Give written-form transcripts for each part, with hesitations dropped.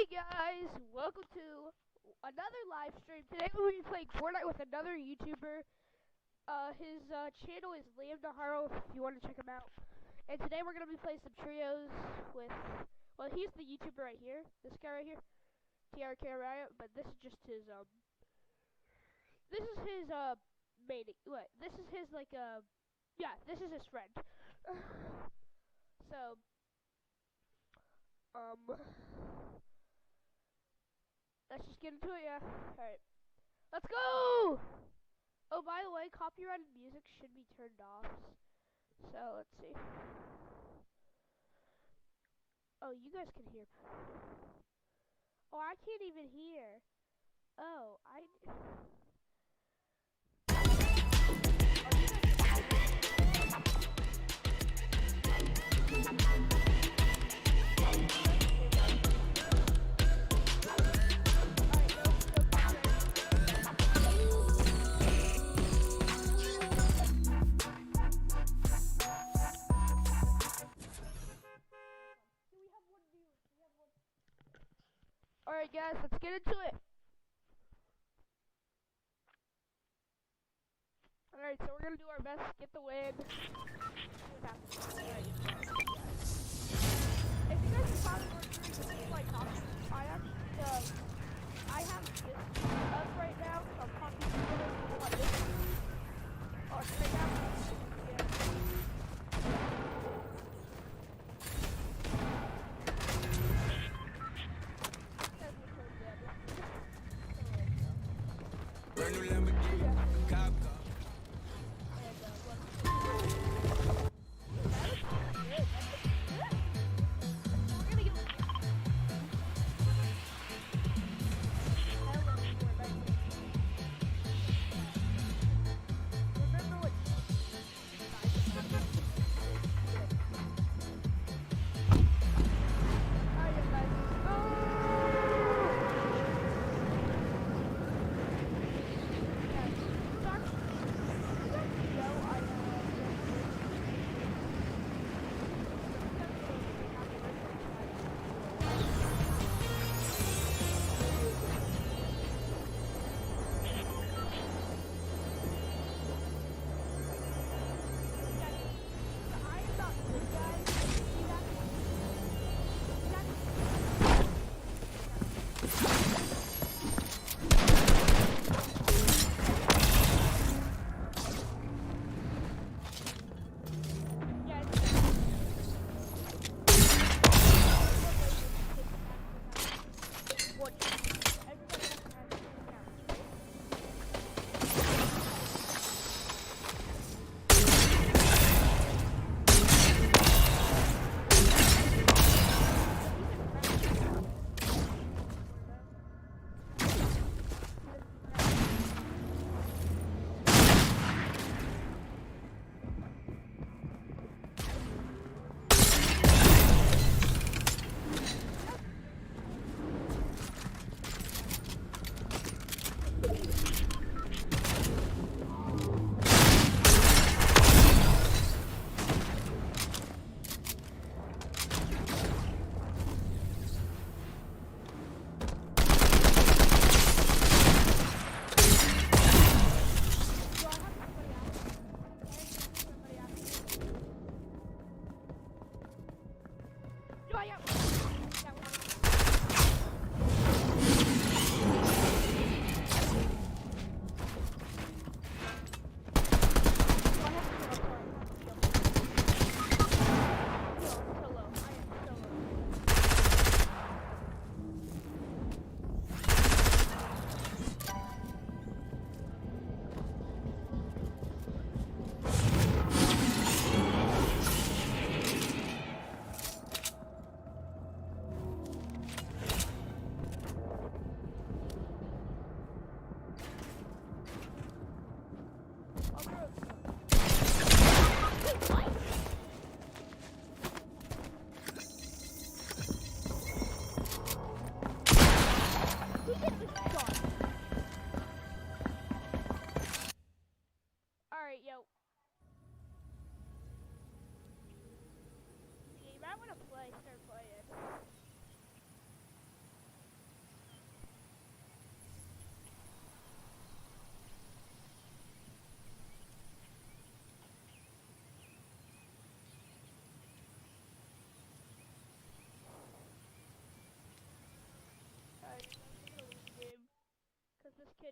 Hey guys, welcome to another live stream. Today we'll be playing Fortnite with another YouTuber. His channel is Liam Naharo if you want to check him out. And today we're gonna be playing some trios with. Well, he's the YouTuber right here. This guy right here, TRK Riot. But this is just his This is his main. What? This is his Yeah, this is his friend. So let's just get into it. Yeah. All right. Let's go! Oh, by the way, copyrighted music should be turned off. So, let's see. Oh, you guys can hear. Oh, I can't even hear. Oh, Alright guys, let's get into it. Alright, so we're gonna do our best to get the win. If you guys are probably wondering like I have this up right now, so I'm talking to you like this. Oh, straight out. Brand new Lamborghini, cop car.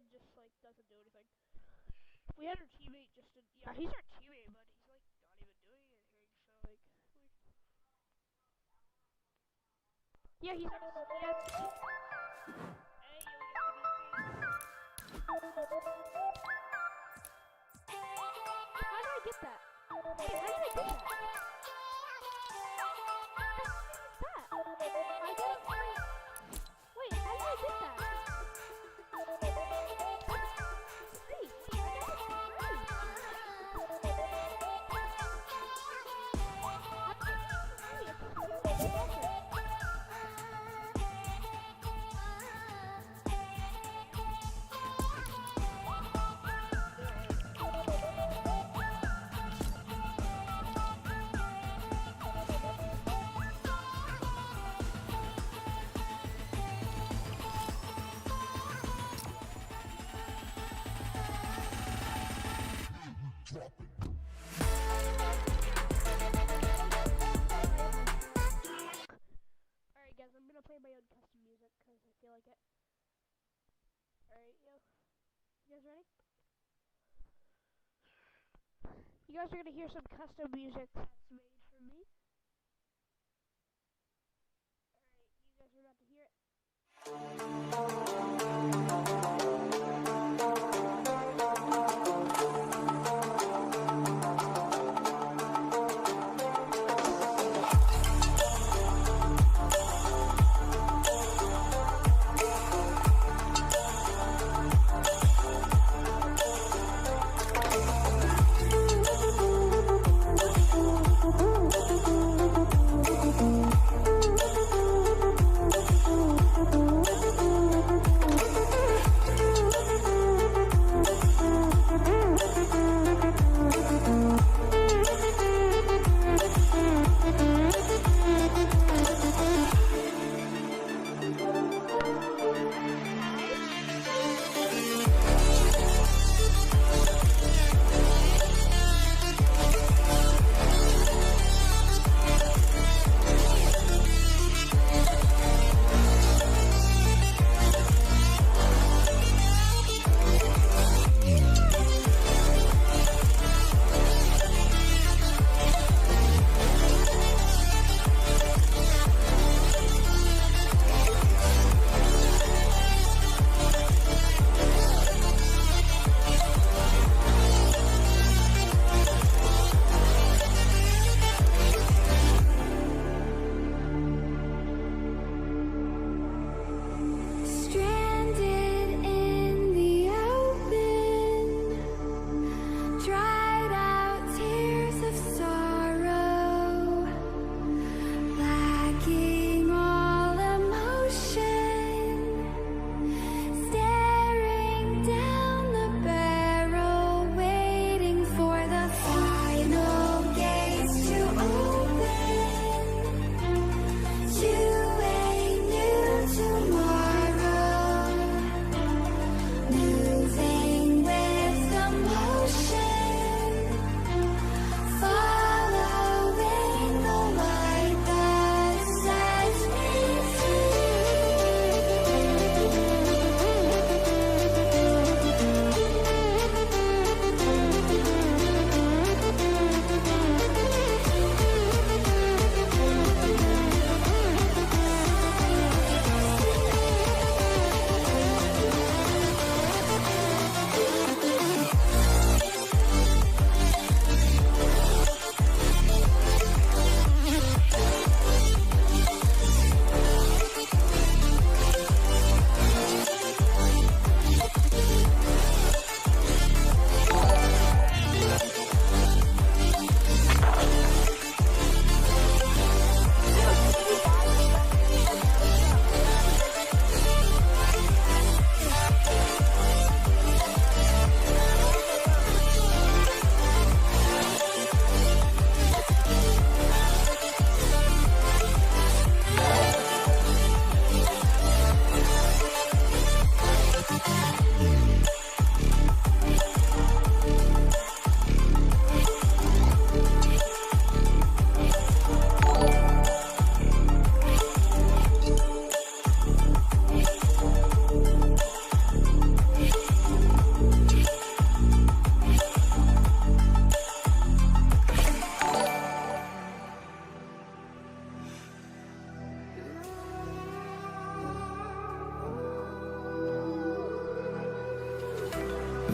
and just like doesn't do anything. We had our teammate just yeah, he's our teammate, but he's like not even doing anything. So like, yeah, he has. Hey, yo, how did I get that? Hey, how did I get that? That? I got it free. Wait, how did I get that? Free. Wait, I got this for free. Alright guys, I'm gonna play my own custom music because I feel like it. Alright, yo. You guys ready? You guys are gonna hear some custom music that's made for me. Alright, you guys are about to hear it.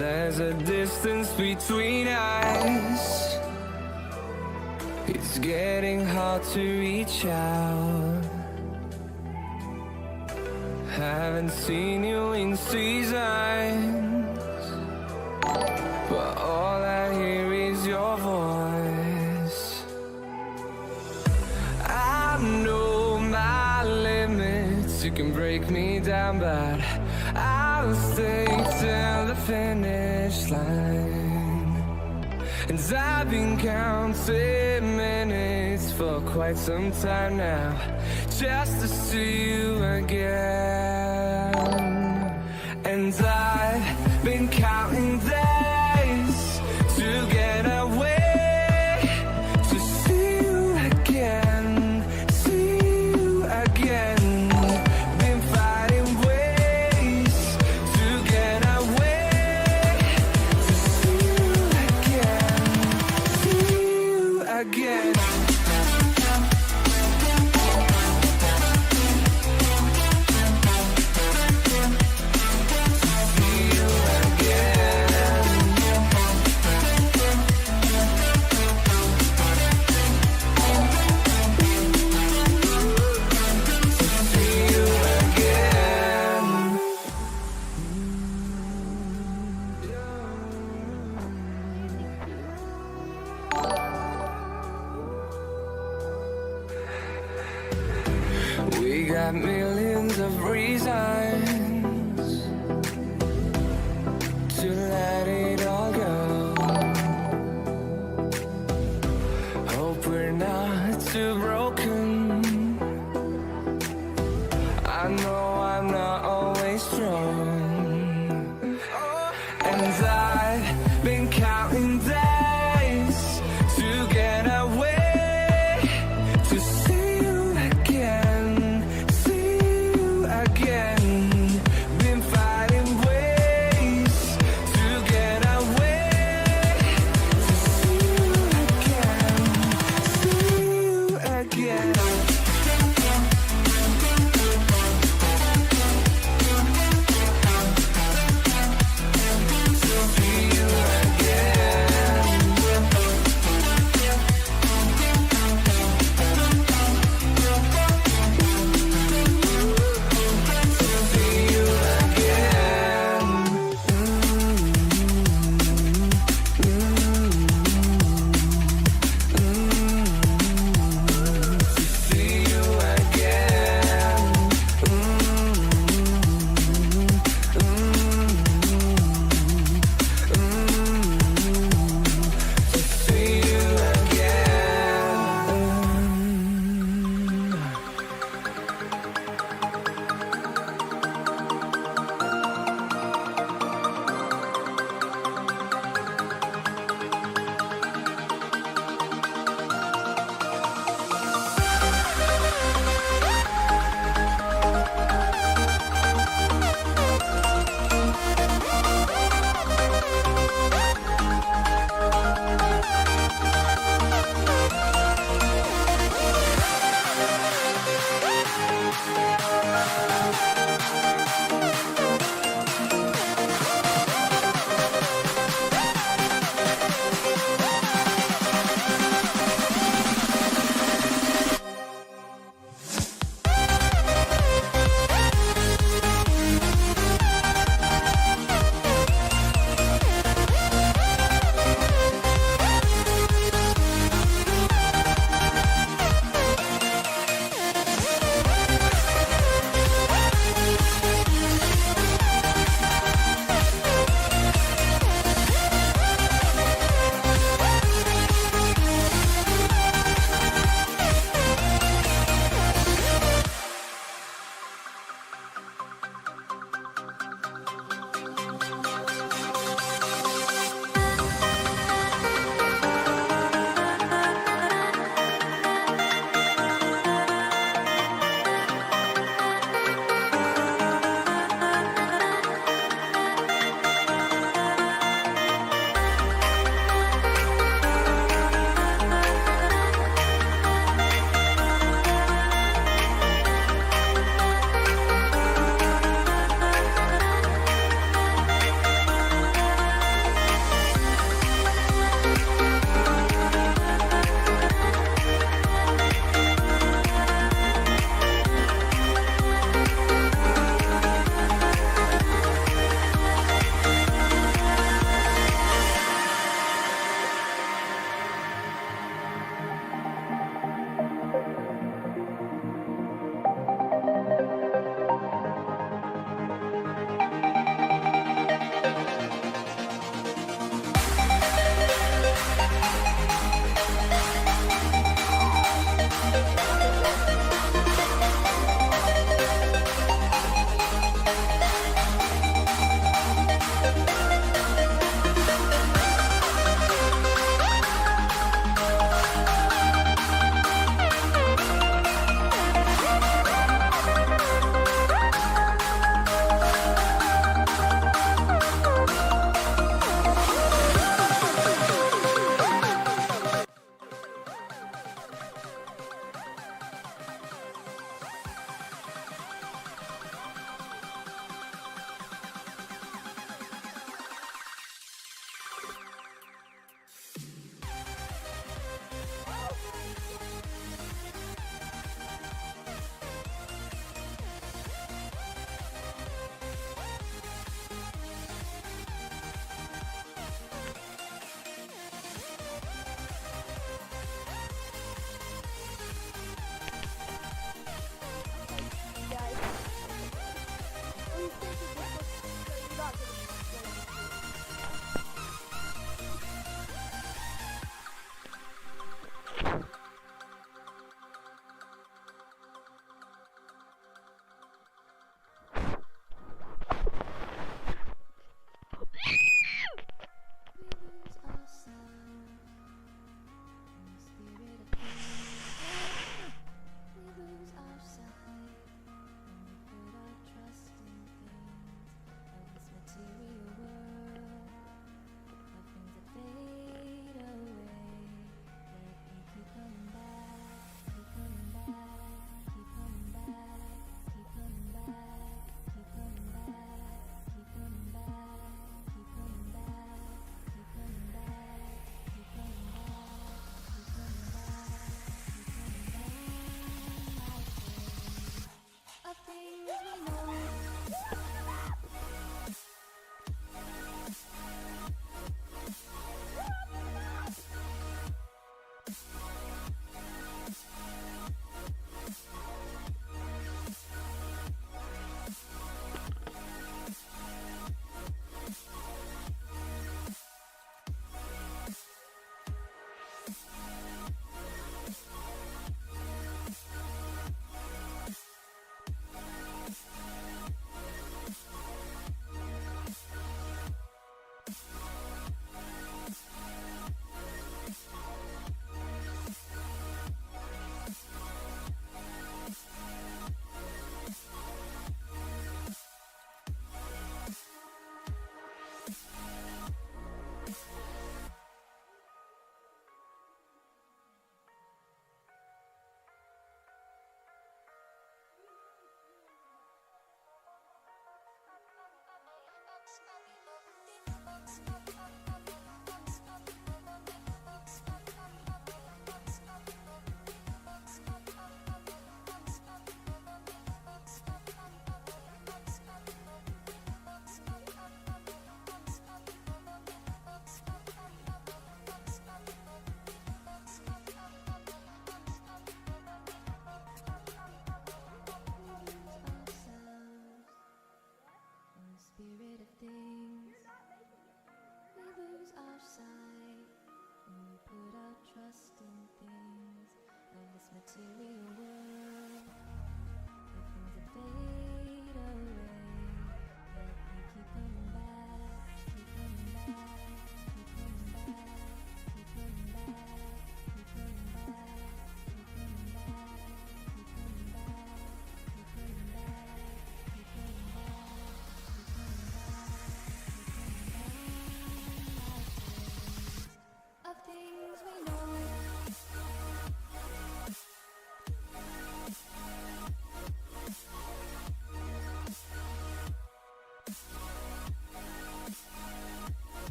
There's a distance between us. It's getting hard to reach out. Haven't seen you in seasons, but all I hear is your voice. I know my limits, you can break me down, but I'll stay till the finish line. And I've been counting minutes for quite some time now, just to see you again. And I've been counting days to get away, to see you again, see you again. Been fighting ways to get away, to see you again, see you again. We got millions of reasons to let it all go. Hope we're not too broken. I know I'm not always strong, and I've been counting days to get away, to see you again, see you again.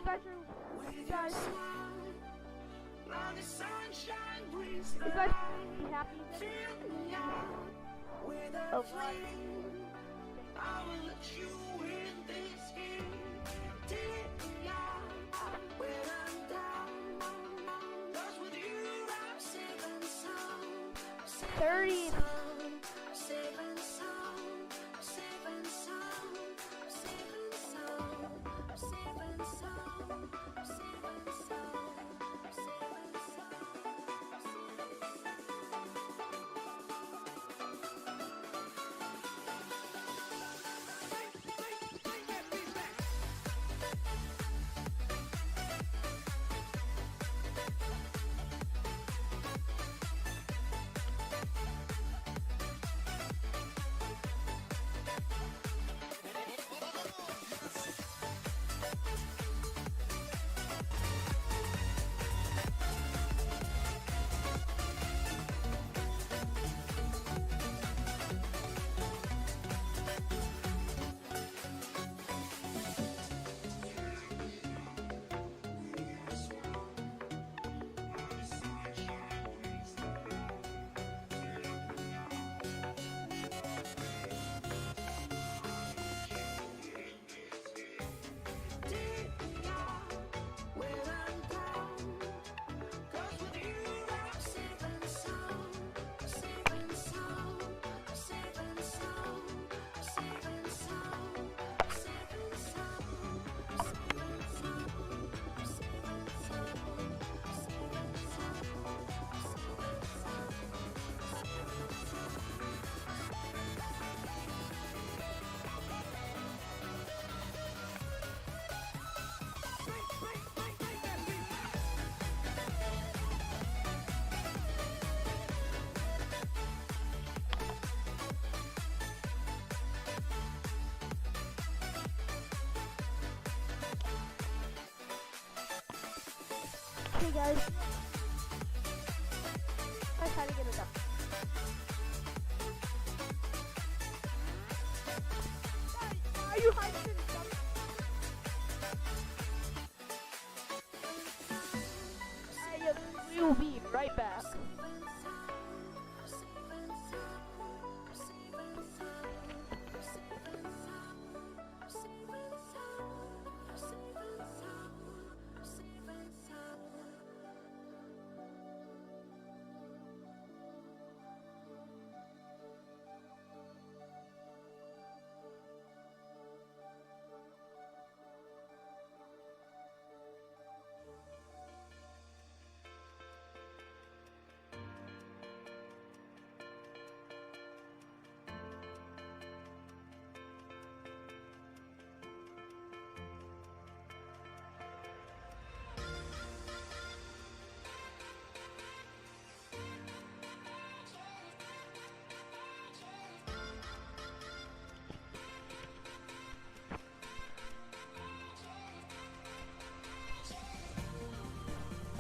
you guys be happy of what? $30. Hey guys, I try to get it up. Are you hiding in the dump? We will be right back.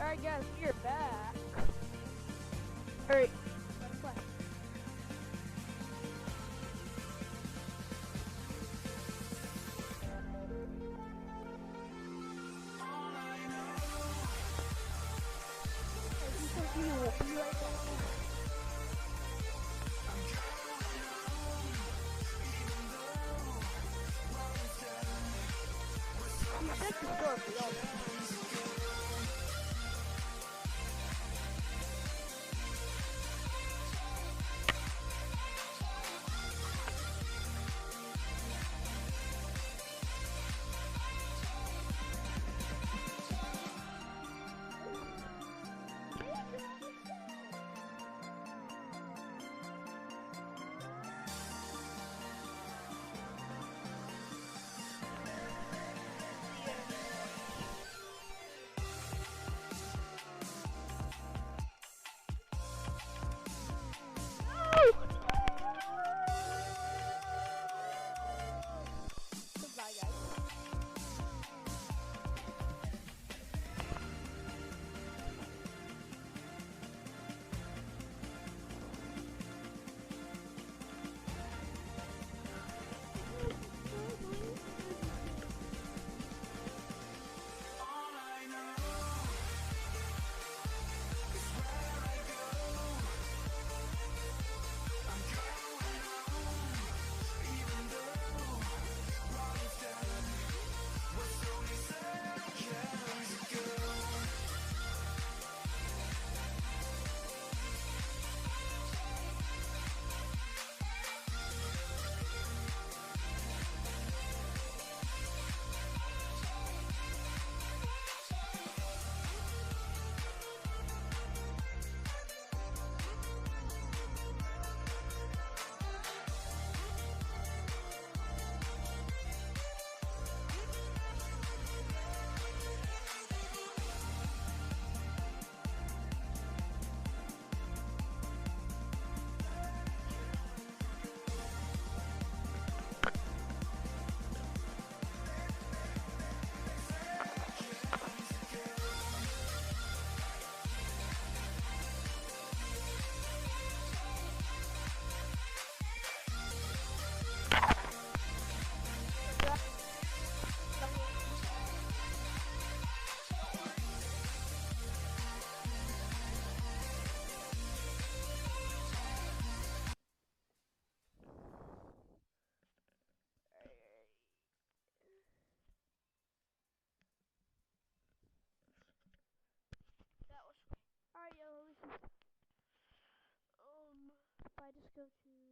Alright guys, we are back. Alright, let's play. just go to here.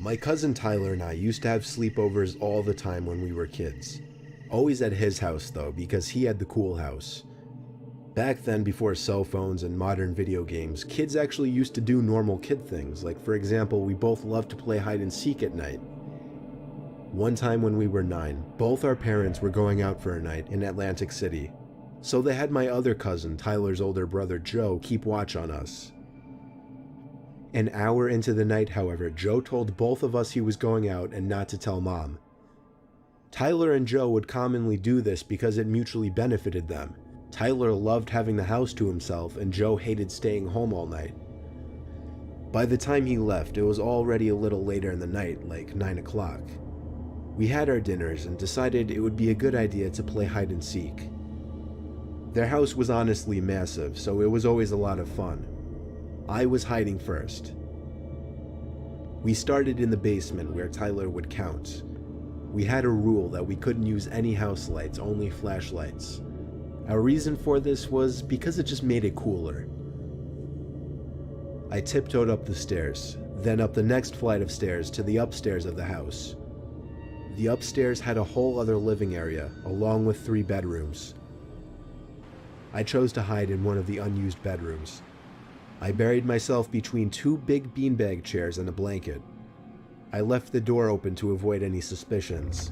My cousin Tyler and I used to have sleepovers all the time when we were kids. Always at his house though, because he had the cool house. Back then, before cell phones and modern video games, kids actually used to do normal kid things, like for example, we both loved to play hide and seek at night. One time when we were 9, both our parents were going out for a night in Atlantic City, so they had my other cousin, Tyler's older brother Joe, keep watch on us. An hour into the night, however, Joe told both of us he was going out and not to tell Mom. Tyler and Joe would commonly do this because it mutually benefited them. Tyler loved having the house to himself, and Joe hated staying home all night. By the time he left, it was already a little later in the night, like 9 o'clock. We had our dinners and decided it would be a good idea to play hide and seek. Their house was honestly massive, so it was always a lot of fun. I was hiding first. We started in the basement where Tyler would count. We had a rule that we couldn't use any house lights, only flashlights. Our reason for this was because it just made it cooler. I tiptoed up the stairs, then up the next flight of stairs to the upstairs of the house. The upstairs had a whole other living area, along with 3 bedrooms. I chose to hide in one of the unused bedrooms. I buried myself between 2 big beanbag chairs and a blanket. I left the door open to avoid any suspicions.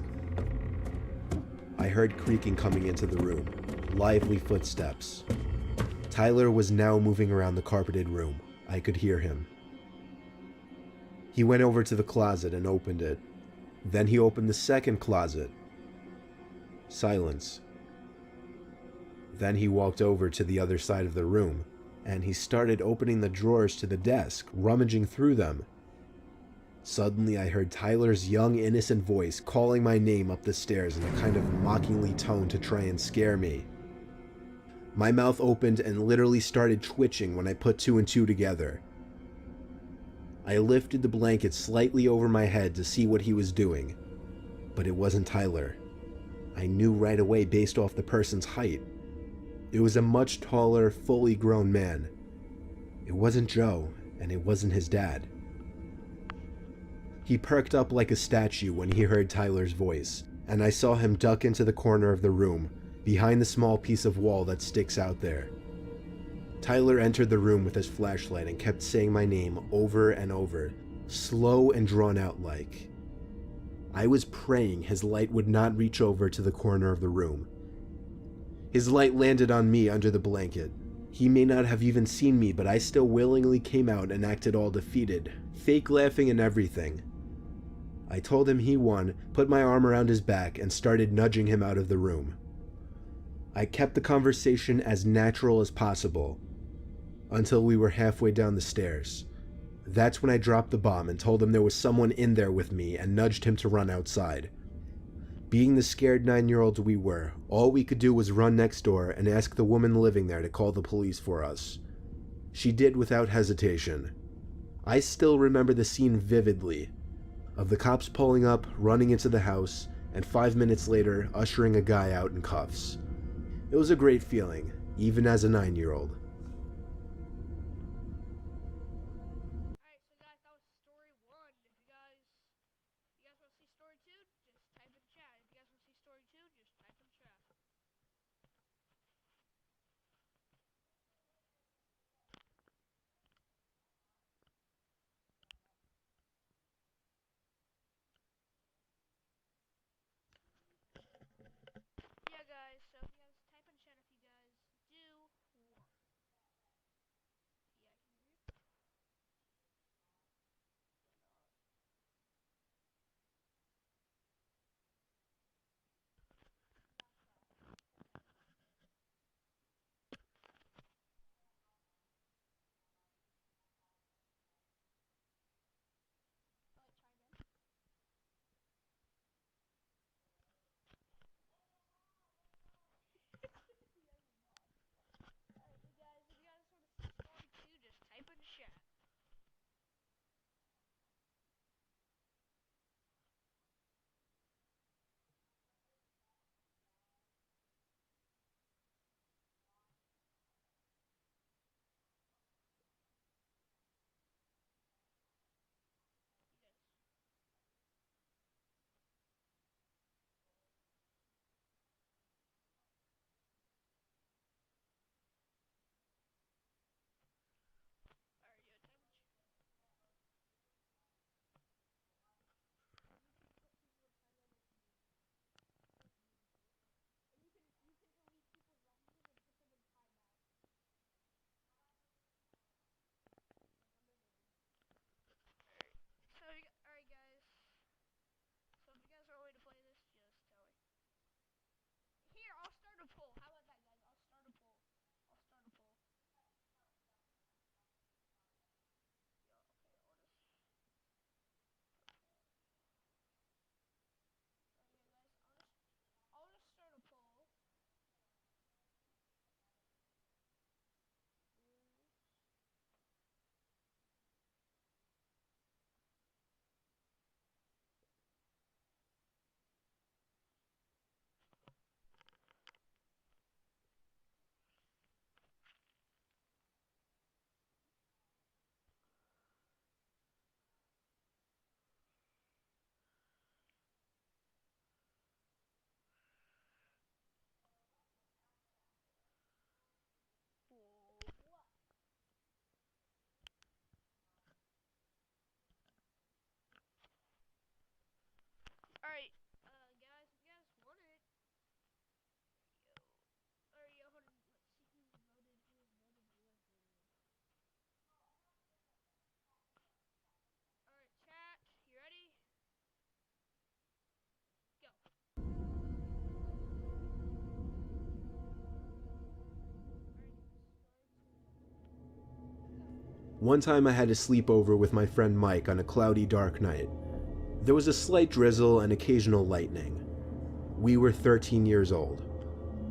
I heard creaking coming into the room. Lively footsteps. Tyler was now moving around the carpeted room. I could hear him. He went over to the closet and opened it. Then he opened the second closet. Silence. Then he walked over to the other side of the room, and he started opening the drawers to the desk, rummaging through them. Suddenly I heard Tyler's young, innocent voice calling my name up the stairs in a kind of mockingly tone to try and scare me. My mouth opened and literally started twitching when I put 2 and 2 together. I lifted the blanket slightly over my head to see what he was doing, but it wasn't Tyler. I knew right away based off the person's height. It was a much taller, fully grown man. It wasn't Joe, and it wasn't his dad. He perked up like a statue when he heard Tyler's voice, and I saw him duck into the corner of the room, behind the small piece of wall that sticks out there. Tyler entered the room with his flashlight and kept saying my name over and over, slow and drawn out like. I was praying his light would not reach over to the corner of the room. His light landed on me under the blanket. He may not have even seen me, but I still willingly came out and acted all defeated, fake laughing and everything. I told him he won, put my arm around his back, and started nudging him out of the room. I kept the conversation as natural as possible, until we were halfway down the stairs. That's when I dropped the bomb and told him there was someone in there with me and nudged him to run outside. Being the scared 9-year-olds we were, all we could do was run next door and ask the woman living there to call the police for us. She did without hesitation. I still remember the scene vividly, of the cops pulling up, running into the house, and 5 minutes later ushering a guy out in cuffs. It was a great feeling, even as a 9-year-old. Alright, so guys, that was story 1. If you guys want to see story 2, just type in chat. If you guys want to see story 2, just type in chat. Yeah, guys, so if you guys type in chat if you guys do One time I had to sleep over with my friend Mike on a cloudy, dark night. There was a slight drizzle and occasional lightning. We were 13 years old.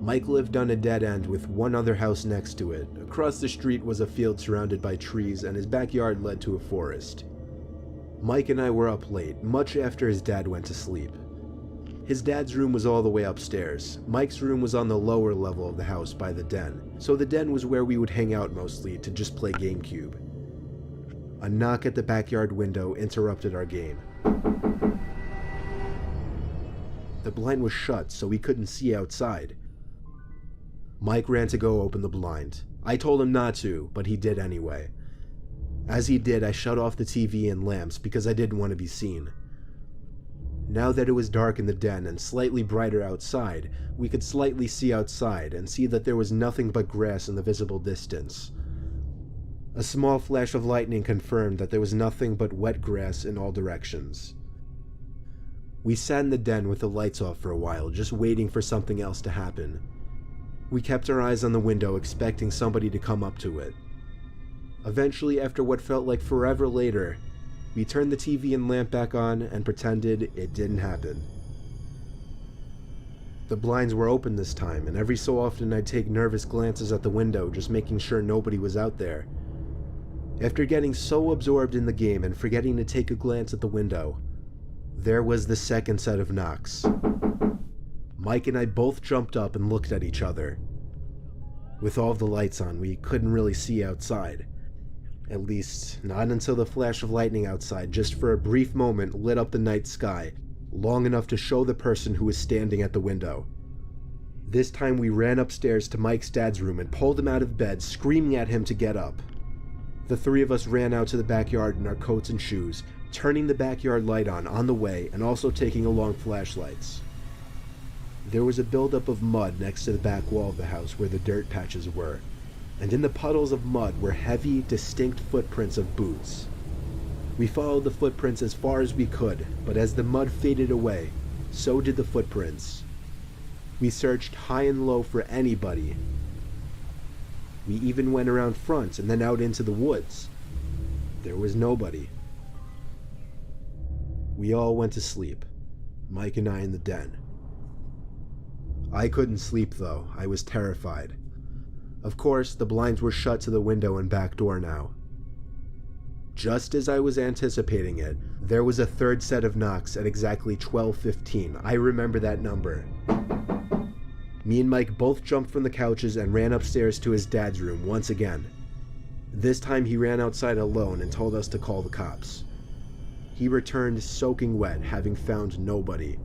Mike lived on a dead end with one other house next to it. Across the street was a field surrounded by trees, and his backyard led to a forest. Mike and I were up late, much after his dad went to sleep. His dad's room was all the way upstairs. Mike's room was on the lower level of the house by the den, so the den was where we would hang out mostly to just play GameCube. A knock at the backyard window interrupted our game. The blind was shut, so we couldn't see outside. Mike ran to go open the blind. I told him not to, but he did anyway. As he did, I shut off the TV and lamps because I didn't want to be seen. Now that it was dark in the den and slightly brighter outside, we could slightly see outside and see that there was nothing but grass in the visible distance. A small flash of lightning confirmed that there was nothing but wet grass in all directions. We sat in the den with the lights off for a while, just waiting for something else to happen. We kept our eyes on the window, expecting somebody to come up to it. Eventually, after what felt like forever later, we turned the TV and lamp back on and pretended it didn't happen. The blinds were open this time, and every so often I'd take nervous glances at the window, just making sure nobody was out there. After getting so absorbed in the game and forgetting to take a glance at the window, there was the second set of knocks. Mike and I both jumped up and looked at each other. With all the lights on, we couldn't really see outside. At least, not until the flash of lightning outside, just for a brief moment, lit up the night sky, long enough to show the person who was standing at the window. This time we ran upstairs to Mike's dad's room and pulled him out of bed, screaming at him to get up. The three of us ran out to the backyard in our coats and shoes, turning the backyard light on the way and also taking along flashlights. There was a buildup of mud next to the back wall of the house where the dirt patches were, and in the puddles of mud were heavy, distinct footprints of boots. We followed the footprints as far as we could, but as the mud faded away, so did the footprints. We searched high and low for anybody. We even went around front and then out into the woods. There was nobody. We all went to sleep, Mike and I in the den. I couldn't sleep though, I was terrified. Of course, the blinds were shut to the window and back door now. Just as I was anticipating it, there was a third set of knocks at exactly 12:15. I remember that number. Me and Mike both jumped from the couches and ran upstairs to his dad's room once again. This time he ran outside alone and told us to call the cops. He returned soaking wet, having found nobody.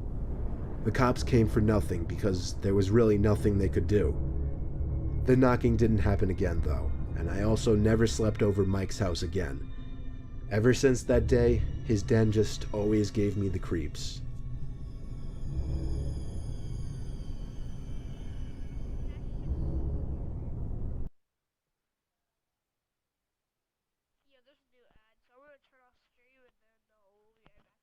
The cops came for nothing because there was really nothing they could do. The knocking didn't happen again though, and I also never slept over Mike's house again. Ever since that day, his den just always gave me the creeps. Yeah, there's a new ad, so I'm gonna turn off stream and then we'll be right back.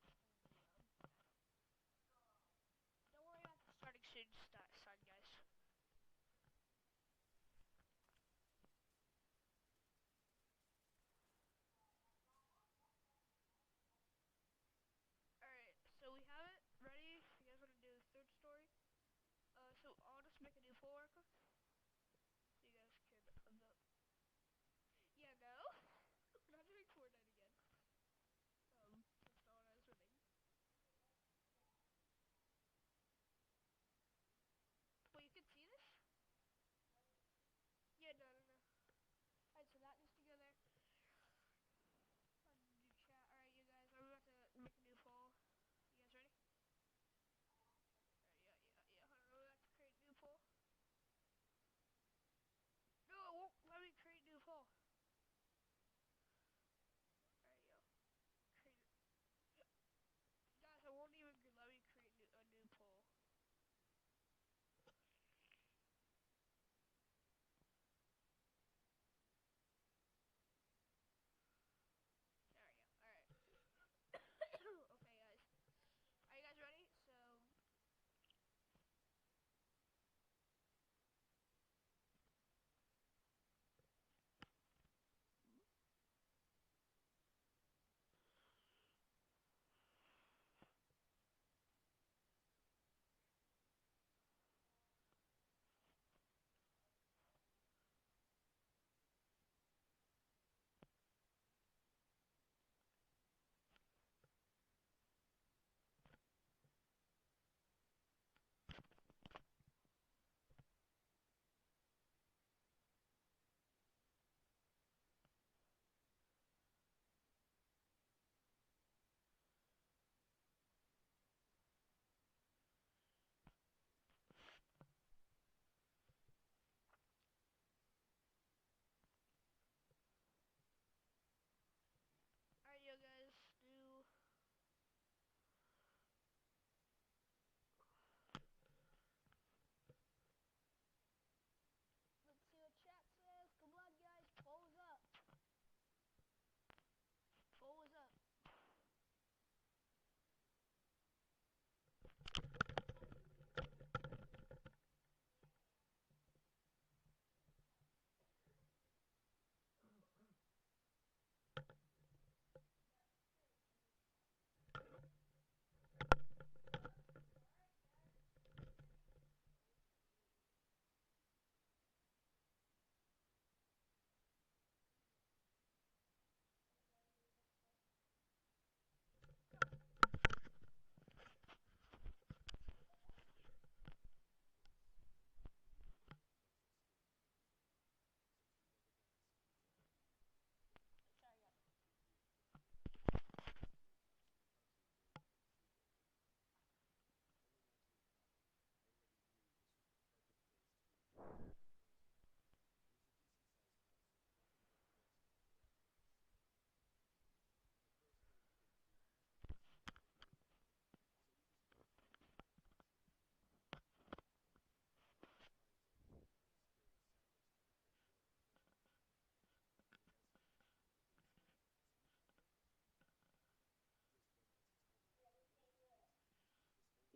Don't worry about the starting soon sign, guys. Alright, so we have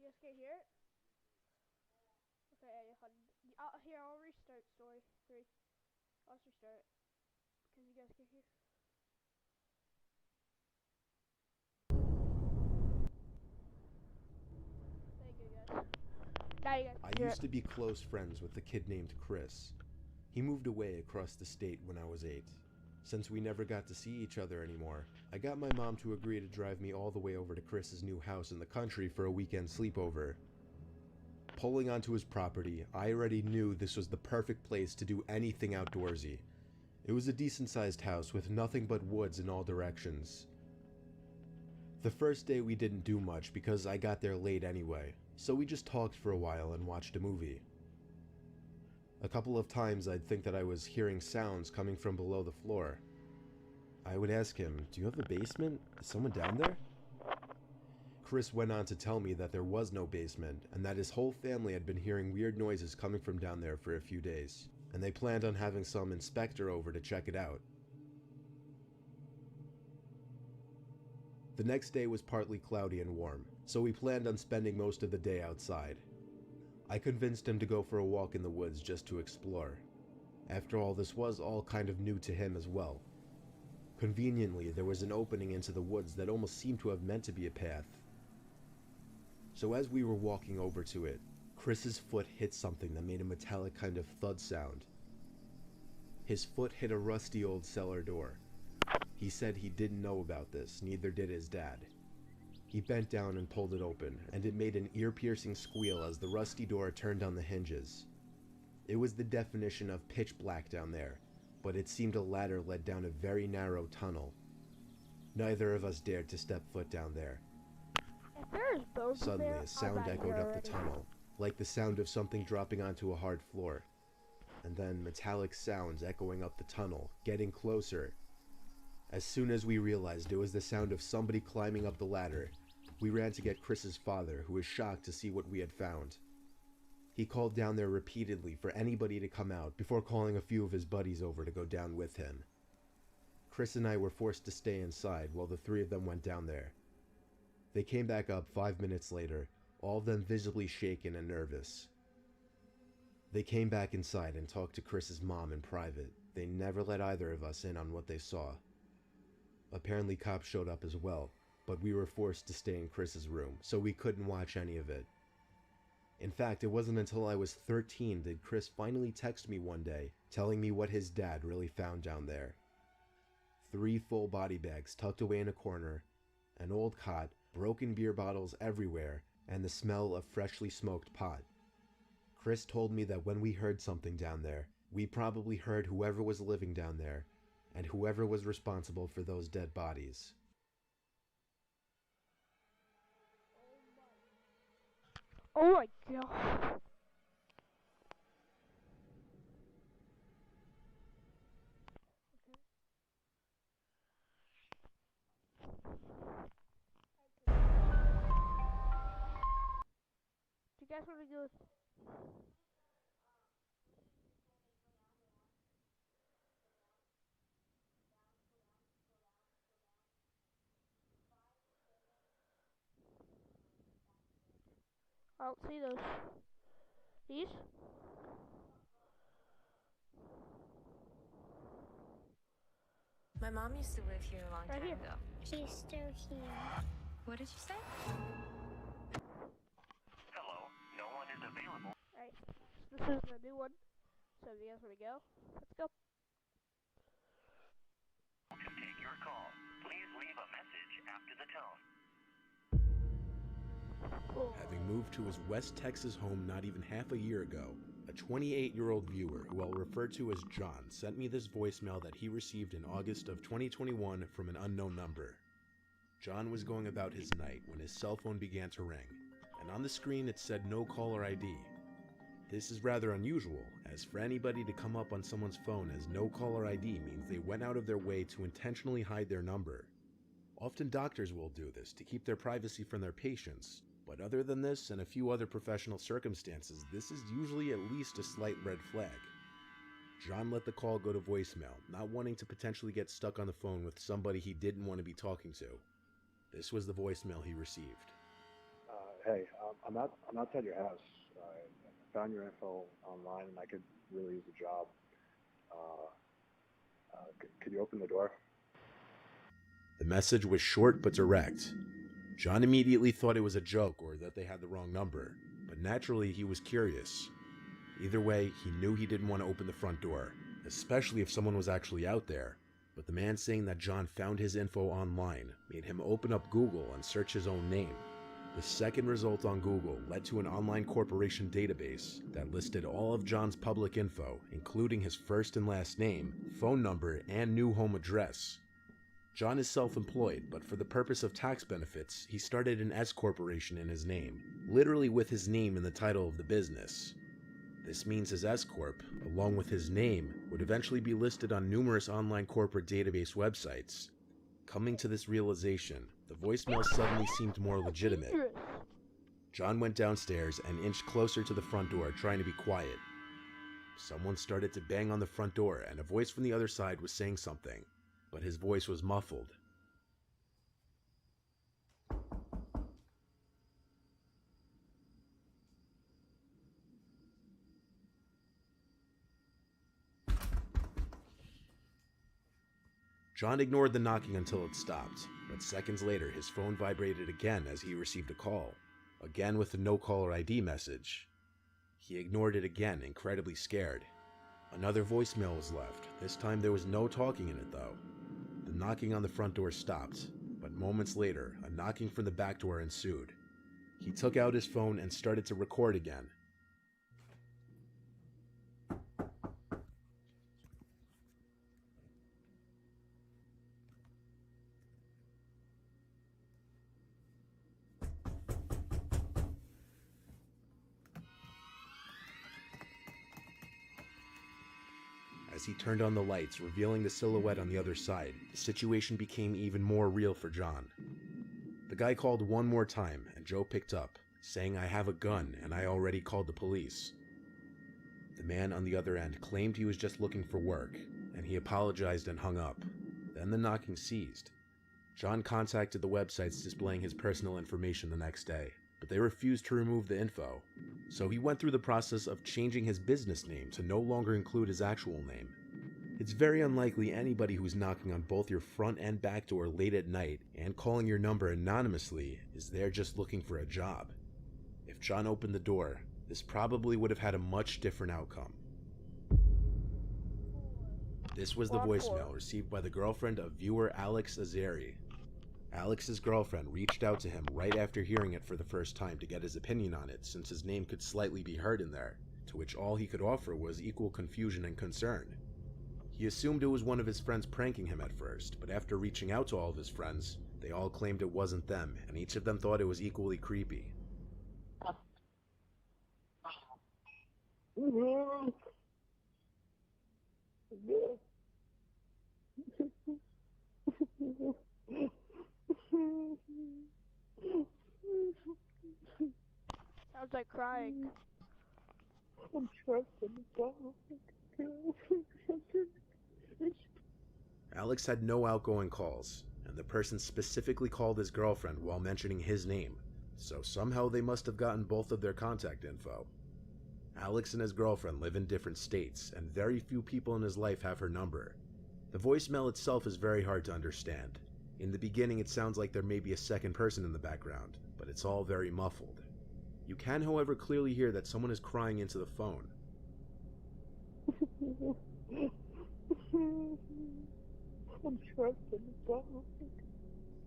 guys can't hear it? Okay, here, I'll restart story 3. I'll just restart it because you guys can't hear. Thank you guys. Now you guys I can hear used it. to be close friends with a kid named Chris. He moved away across the state when I was 8. Since we never got to see each other anymore, I got my mom to agree to drive me all the way over to Chris's new house in the country for a weekend sleepover. Pulling onto his property, I already knew this was the perfect place to do anything outdoorsy. It was a decent-sized house with nothing but woods in all directions. The first day we didn't do much because I got there late anyway, so we just talked for a while and watched a movie. A couple of times I'd think that I was hearing sounds coming from below the floor. I would ask him, "Do you have a basement? Is someone down there?" Chris went on to tell me that there was no basement and that his whole family had been hearing weird noises coming from down there for a few days, and they planned on having some inspector over to check it out. The next day was partly cloudy and warm, so we planned on spending most of the day outside. I convinced him to go for a walk in the woods just to explore. After all, this was all kind of new to him as well. Conveniently, there was an opening into the woods that almost seemed to have meant to be a path. So as we were walking over to it, Chris's foot hit something that made a metallic kind of thud sound. His foot hit a rusty old cellar door. He said he didn't know about this, neither did his dad. He bent down and pulled it open, and it made an ear-piercing squeal as the rusty door turned on the hinges. It was the definition of pitch black down there, but it seemed a ladder led down a very narrow tunnel. Neither of us dared to step foot down there. If there's bones Suddenly, there, a sound I'm echoed up the already. tunnel, like the sound of something dropping onto a hard floor. And then metallic sounds echoing up the tunnel, getting closer. As soon as we realized it was the sound of somebody climbing up the ladder, we ran to get Chris's father, who was shocked to see what we had found. He called down there repeatedly for anybody to come out before calling a few of his buddies over to go down with him. Chris and I were forced to stay inside while the 3 of them went down there. They came back up 5 minutes later, all of them visibly shaken and nervous. They came back inside and talked to Chris's mom in private. They never let either of us in on what they saw. Apparently cops showed up as well, but we were forced to stay in Chris's room, so we couldn't watch any of it. In fact, it wasn't until I was 13 did Chris finally text me one day, telling me what his dad really found down there. 3 full body bags tucked away in a corner, an old cot, broken beer bottles everywhere, and the smell of freshly smoked pot. Chris told me that when we heard something down there, we probably heard whoever was living down there, and whoever was responsible for those dead bodies. Oh my god. Do you guys want to go? I don't see those. These? My mom used to live here a long Right time here. ago. She's still here. What did you say? Hello, no one is available. Alright. This is the new one. So if you guys want to go, let's go. To take your call, please leave a message after the tone. Oh. Having moved to his West Texas home not even half a year ago, a 28-year-old viewer who I'll refer to as John sent me this voicemail that he received in August of 2021 from an unknown number. John was going about his night when his cell phone began to ring, and on the screen it said no caller ID. This is rather unusual, as for anybody to come up on someone's phone as no caller ID means they went out of their way to intentionally hide their number. Often doctors will do this to keep their privacy from their patients, but other than this and a few other professional circumstances, this is usually at least a slight red flag. John let the call go to voicemail, not wanting to potentially get stuck on the phone with somebody he didn't want to be talking to. This was the voicemail he received. Hey, I'm outside your house. I found your info online, and I could really use a job. Could you open the door? The message was short but direct. John immediately thought it was a joke or that they had the wrong number, but naturally he was curious. Either way, he knew he didn't want to open the front door, especially if someone was actually out there. But the man saying that John found his info online made him open up Google and search his own name. The second result on Google led to an online corporation database that listed all of John's public info, including his first and last name, phone number, and new home address. John is self-employed, but for the purpose of tax benefits, he started an S corporation in his name, literally with his name in the title of the business. This means his S Corp, along with his name, would eventually be listed on numerous online corporate database websites. Coming to this realization, the voicemail suddenly seemed more legitimate. John went downstairs and inched closer to the front door, trying to be quiet. Someone started to bang on the front door, and a voice from the other side was saying something, but his voice was muffled. John ignored the knocking until it stopped, but seconds later his phone vibrated again as he received a call, again with a no-caller ID message. He ignored it again, incredibly scared. Another voicemail was left. This time there was no talking in it though. The knocking on the front door stopped, but moments later, a knocking from the back door ensued. He took out his phone and started to record again. As he turned on the lights, revealing the silhouette on the other side, the situation became even more real for John. The guy called one more time, and Joe picked up, saying, "I have a gun, and I already called the police." The man on the other end claimed he was just looking for work, and he apologized and hung up. Then the knocking ceased. John contacted the websites displaying his personal information the next day, but they refused to remove the info. So he went through the process of changing his business name to no longer include his actual name. It's very unlikely anybody who's knocking on both your front and back door late at night and calling your number anonymously is there just looking for a job. If John opened the door, this probably would have had a much different outcome. This was the voicemail received by the girlfriend of viewer Alex Azeri. Alex's girlfriend reached out to him right after hearing it for the first time to get his opinion on it, since his name could slightly be heard in there, to which all he could offer was equal confusion and concern. He assumed it was one of his friends pranking him at first, but after reaching out to all of his friends, they all claimed it wasn't them, and each of them thought it was equally creepy. Sounds like crying. I'm trapped in the dark. Alex had no outgoing calls, and the person specifically called his girlfriend while mentioning his name, so somehow they must have gotten both of their contact info. Alex and his girlfriend live in different states, and very few people in his life have her number. The voicemail itself is very hard to understand. In the beginning it sounds like there may be a second person in the background, but it's all very muffled. You can, however, clearly hear that someone is crying into the phone. I'm trapped in the dark.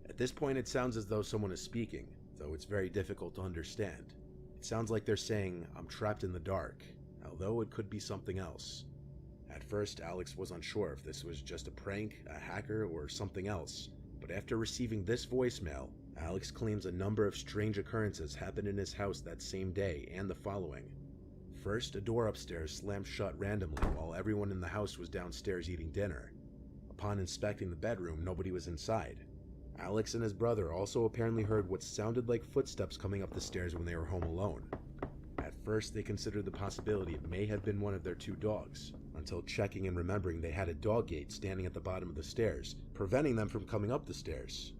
At this point it sounds as though someone is speaking, though it's very difficult to understand. It sounds like they're saying, "I'm trapped in the dark," although it could be something else. At first, Alex was unsure if this was just a prank, a hacker, or something else, but after receiving this voicemail, Alex claims a number of strange occurrences happened in his house that same day and the following. First, a door upstairs slammed shut randomly while everyone in the house was downstairs eating dinner. Upon inspecting the bedroom, nobody was inside. Alex and his brother also apparently heard what sounded like footsteps coming up the stairs when they were home alone. At first, they considered the possibility it may have been one of their two dogs, until checking and remembering they had a dog gate standing at the bottom of the stairs, preventing them from coming up the stairs.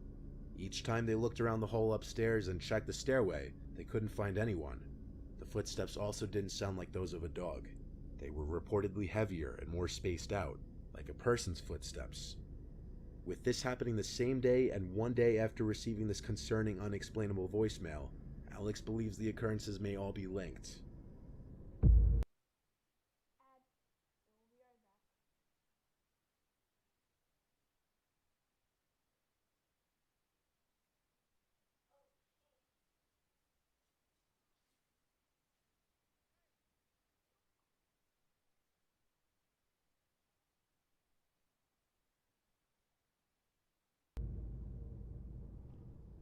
Each time they looked around the hole upstairs and checked the stairway, they they couldn't find anyone. The footsteps also didn't sound like those of a dog. They were reportedly heavier and more spaced out, like a person's footsteps. With this happening the same day and one day after receiving this concerning, unexplainable voicemail, Alex believes the occurrences may all be linked.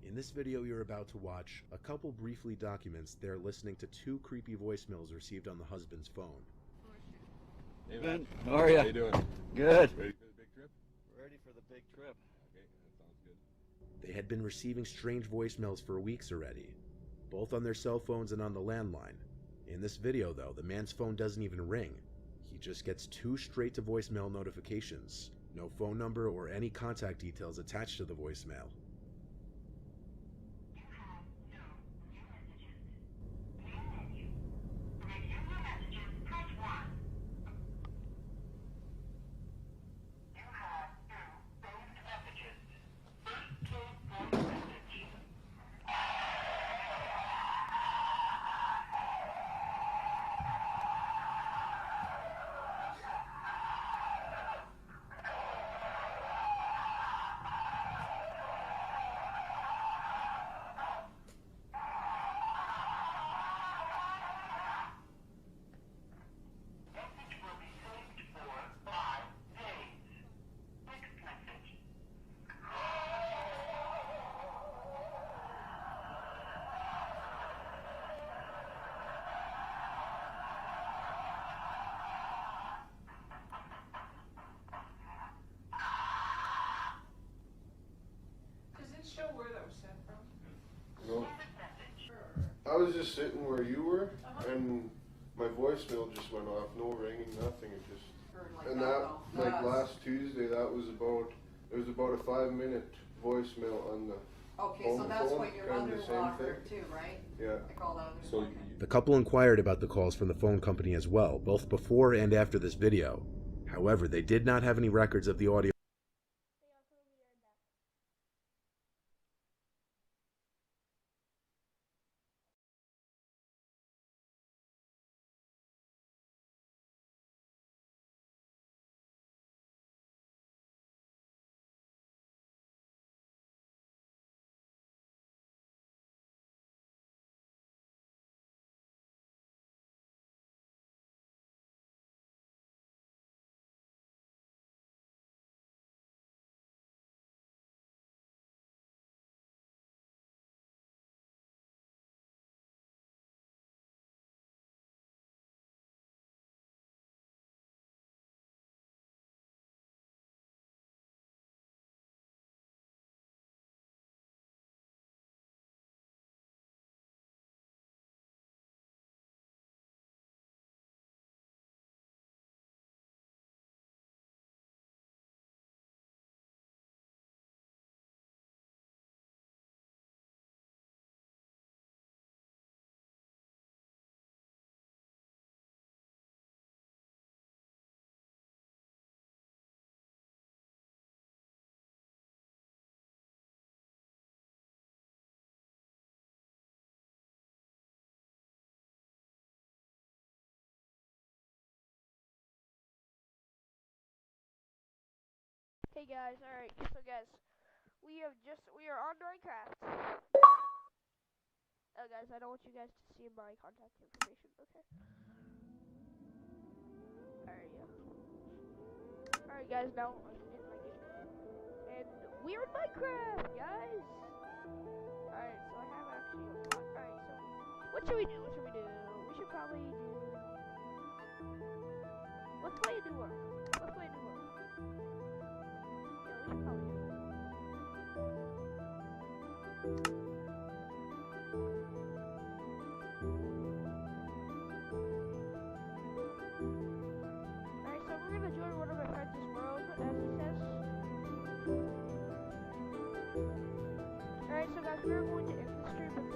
In this video you're about to watch, a couple briefly documents they're listening to two creepy voicemails received on the husband's phone. Hey man, how are you? How you doing? Good. Ready for the big trip? Ready for the big trip. Okay, that sounds good. They had been receiving strange voicemails for weeks already, both on their cell phones and on the landline. In this video though, the man's phone doesn't even ring. He just gets two straight to voicemail notifications. No phone number or any contact details attached to the voicemail. No. I was just sitting where you were, and my voicemail just went off. No ringing, nothing. It just and that like last Tuesday, that was about it was about a 5-minute voicemail on the Okay, home so that's phone, what your kind of the mother-in-law same heard thing. too, right? Yeah. I called out. So The couple inquired about the calls from the phone company as well, both before and after this video. However, they did not have any records of the audio. Hey guys, alright, so guys, we are on Minecraft. Oh guys, I don't want you guys to see my contact information, okay? Alright, yeah. Alright guys, now I'm in my game. And we're in Minecraft, guys! Alright, so I have actually a lot. Alright, so what should we do? We should probably do... Let's play a new one. Let's play a new one. Yeah, we should probably do it. Alright, so we're gonna join one of my friends' world, as it says. Alright, so guys, we're going to end the stream with